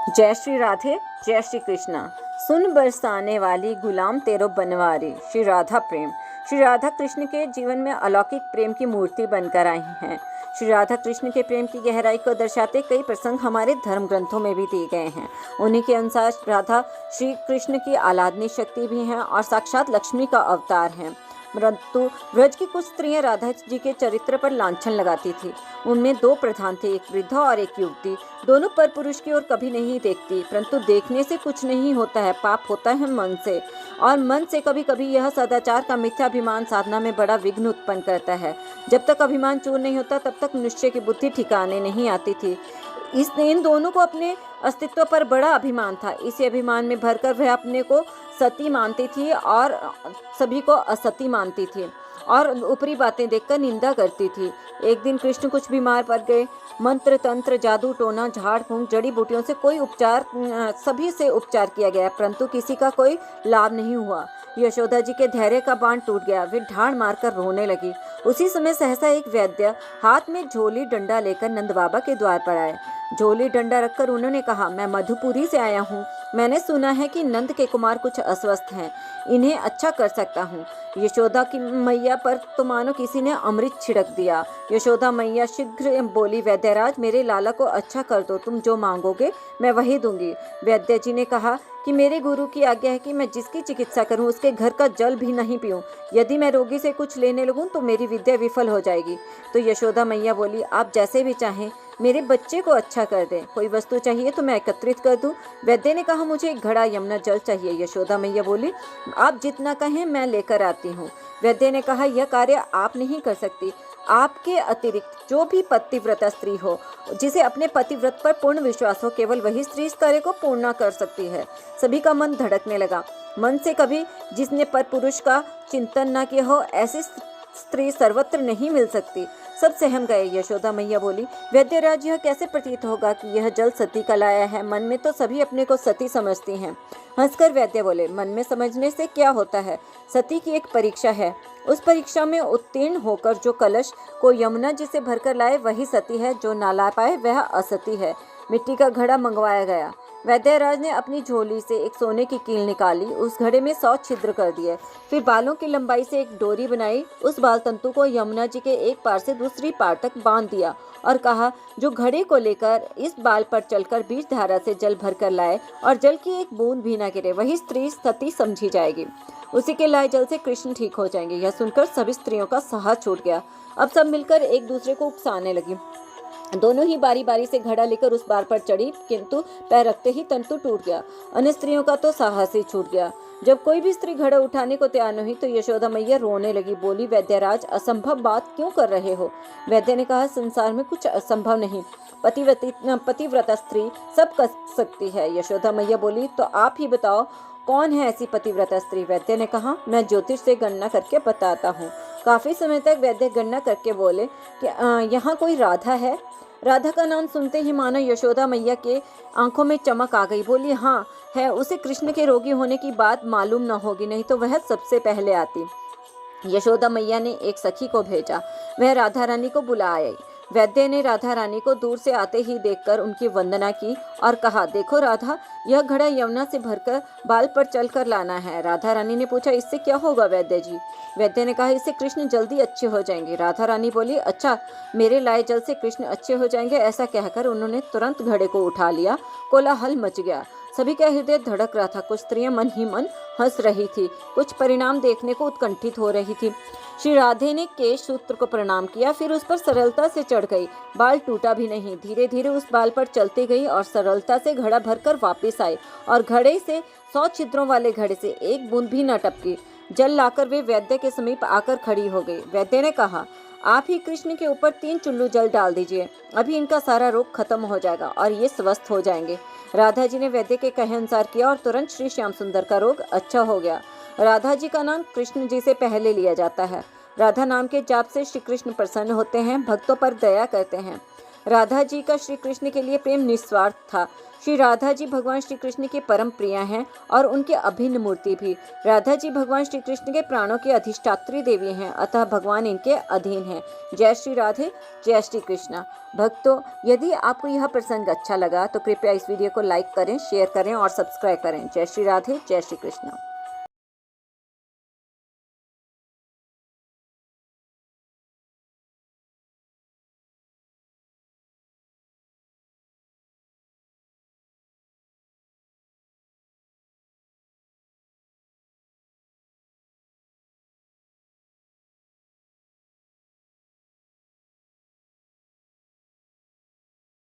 जय श्री राधे, जय श्री कृष्णा। सुन बरसाने वाली गुलाम तेरो बनवारी। श्री राधा प्रेम। श्री राधा कृष्ण के जीवन में अलौकिक प्रेम की मूर्ति बनकर आई हैं। श्री राधा कृष्ण के प्रेम की गहराई को दर्शाते कई प्रसंग हमारे धर्म ग्रंथों में भी दिए गए हैं। उन्हीं के अनुसार राधा श्री कृष्ण की आराधनीय शक्ति भी हैं और साक्षात लक्ष्मी का अवतार हैं। परंतु ब्रज की कुछ स्त्रियां राधा जी के चरित्र पर लांछन लगाती थी। उनमें दो प्रधान थे, एक वृद्धा और एक युवती। दोनों पर पुरुष की ओर कभी नहीं देखती, परंतु देखने से कुछ नहीं होता है, पाप होता है मन से। और मन से कभी कभी यह सदाचार का मिथ्याभिमान साधना में बड़ा विघ्न उत्पन्न करता है। जब तक अभिमान चूर नहीं होता तब तक मनुष्य की बुद्धि ठिकाने नहीं आती थी। इन दोनों को अपने अस्तित्व पर बड़ा अभिमान था। इसी अभिमान में भरकर वह अपने को सती मानती थी और सभी को असती मानती थी और ऊपरी बातें देखकर निंदा करती थी। एक दिन कृष्ण कुछ बीमार पड़ गए। मंत्र तंत्र जादू टोना झाड़ फूंक जड़ी बूटियों से कोई उपचार सभी से उपचार किया गया, परंतु किसी का कोई लाभ नहीं हुआ। यशोदा जी के धैर्य का बांध टूट गया। वे ढाड़ मारकर रोने लगी। उसी समय सहसा एक वैद्य हाथ में झोली डंडा लेकर नंद बाबा के द्वार पर आए। झोली डंडा रखकर उन्होंने कहा, मैं मधुपुरी से आया हूँ। मैंने सुना है कि नंद के कुमार कुछ अस्वस्थ हैं, इन्हें अच्छा कर सकता हूँ। यशोदा की मैया पर तो मानो किसी ने अमृत छिड़क दिया। यशोदा मैया शीघ्र बोली, वैद्यराज मेरे लाला को अच्छा कर दो, तुम जो मांगोगे मैं वही दूंगी। वैद्य जी ने कहा कि मेरे गुरु की आज्ञा है कि मैं जिसकी चिकित्सा करूं उसके घर का जल भी नहीं पीऊं। यदि मैं रोगी से कुछ लेने लगूं तो मेरी विद्या विफल हो जाएगी। तो यशोदा मैया बोली, आप जैसे भी चाहें, मेरे बच्चे को अच्छा कर दें। कोई वस्तु चाहिए तो मैं एकत्रित कर दूं। वैद्य ने कहा, मुझे एक घड़ा यमुना जल चाहिए। यशोदा मैया बोली, आप जितना कहें मैं लेकर आती हूँ। वैद्य ने कहा, यह कार्य आप नहीं कर सकती। आपके अतिरिक्त जो भी पतिव्रता स्त्री हो, जिसे अपने पतिव्रत पर पूर्ण विश्वास हो, केवल वही स्त्री इस कार्य को पूर्ण कर सकती है। सभी का मन धड़कने लगा। मन से कभी जिसने पर पुरुष का चिंतन न किया हो, ऐसी स्त्री सर्वत्र नहीं मिल सकती। सब सहम गए। यशोदा मैया बोली, वैद्यराज यह कैसे प्रतीत होगा कि यह जल सती का लाया है? मन में तो सभी अपने को सती समझती हैं। हंसकर वैद्य बोले, मन में समझने से क्या होता है? सती की एक परीक्षा है। उस परीक्षा में उत्तीर्ण होकर जो कलश को यमुना जी से भरकर लाए वही सती है, जो ना ला पाए वह असती है। मिट्टी का घड़ा मंगवाया गया। वैद्यराज ने अपनी झोली से एक सोने की कील निकाली, उस घड़े में 100 छिद्र कर दिए। फिर बालों की लंबाई से एक डोरी बनाई, उस बाल तंतु को यमुना जी के एक पार से दूसरी पार तक बांध दिया और कहा, जो घड़े को लेकर इस बाल पर चलकर बीज धारा से जल भर कर लाए और जल की एक बूंद भी न गिरे, वही स्त्री सती समझी जाएगी। उसी के लाए जल से कृष्ण ठीक हो जाएंगे। यह सुनकर सभी स्त्रियों का साहस छूट गया। अब सब मिलकर एक दूसरे को उकसाने लगी। दोनों ही बारी बारी से घड़ा लेकर उस बार पर चढ़ी, किंतु पैर रखते ही तंतु टूट गया। अन्य स्त्रियों का तो साहस ही छूट गया। जब कोई भी स्त्री घड़ा उठाने को तैयार नहीं तो यशोदा मैया रोने लगी। बोली, वैद्यराज असंभव बात क्यों कर रहे हो? वैद्य ने कहा, संसार में कुछ असंभव नहीं, पतिव्रता स्त्री सब कर सकती है। यशोदा मैया बोली, तो आप ही बताओ कौन है ऐसी पतिव्रता स्त्री? वैद्य ने कहा, मैं ज्योतिष से गणना करके बताता हूँ। काफी समय तक वैद्य गणना करके बोले कि यहाँ कोई राधा है। राधा का नाम सुनते ही मानो यशोदा मैया के आंखों में चमक आ गई। बोली, हाँ है, उसे कृष्ण के रोगी होने की बात मालूम न होगी, नहीं तो वह सबसे पहले आती। यशोदा मैया ने एक सखी को भेजा, वह राधा रानी को बुला आई। वैद्य ने राधा रानी को दूर से आते ही देखकर उनकी वंदना की और कहा, देखो राधा, यह घड़ा यमुना से भरकर बाल पर चलकर लाना है। राधा रानी ने पूछा, इससे क्या होगा वैद्य जी? वैद्य ने कहा, इससे कृष्ण जल्दी अच्छे हो जाएंगे। राधा रानी बोली, अच्छा, मेरे लाए जल से कृष्ण अच्छे हो जाएंगे? ऐसा कहकर उन्होंने तुरंत घड़े को उठा लिया। कोलाहल मच गया। सभी का हृदय धड़क रहा था। कुछ स्त्रियां मन ही मन हंस रही थी, कुछ परिणाम देखने को उत्कंठित हो रही थी। श्री राधे ने केश सूत्र को प्रणाम किया, फिर उस पर सरलता से चढ़ गई। बाल टूटा भी नहीं। धीरे धीरे उस बाल पर चलती गई और सरलता से घड़ा भरकर वापस आई और घड़े से 100 छिद्रों वाले घड़े से एक बूंद भी न टपकी। जल लाकर वे वैद्य के समीप आकर खड़ी हो गई। वैद्य ने कहा, आप ही कृष्ण के ऊपर 3 चुल्लू जल डाल दीजिए, अभी इनका सारा रोग खत्म हो जाएगा और ये स्वस्थ हो जाएंगे। राधा जी ने वैद्य के कहे अनुसार किया और तुरंत श्री श्याम सुंदर का रोग अच्छा हो गया। राधा जी का नाम कृष्ण जी से पहले लिया जाता है। राधा नाम के जाप से श्री कृष्ण प्रसन्न होते हैं, भक्तों पर दया करते हैं। राधा जी का श्री कृष्ण के लिए प्रेम निस्वार्थ था। श्री राधा जी भगवान श्री कृष्ण के परम प्रिय हैं और उनके अभिन्न मूर्ति भी। राधा जी भगवान श्री कृष्ण के प्राणों की अधिष्ठात्री देवी हैं, अतः भगवान इनके अधीन हैं। जय श्री राधे, जय श्री कृष्ण। भक्तों, यदि आपको यह प्रसंग अच्छा लगा तो कृपया इस वीडियो को लाइक करें, शेयर करें और सब्सक्राइब करें। जय श्री राधे, जय श्री कृष्ण।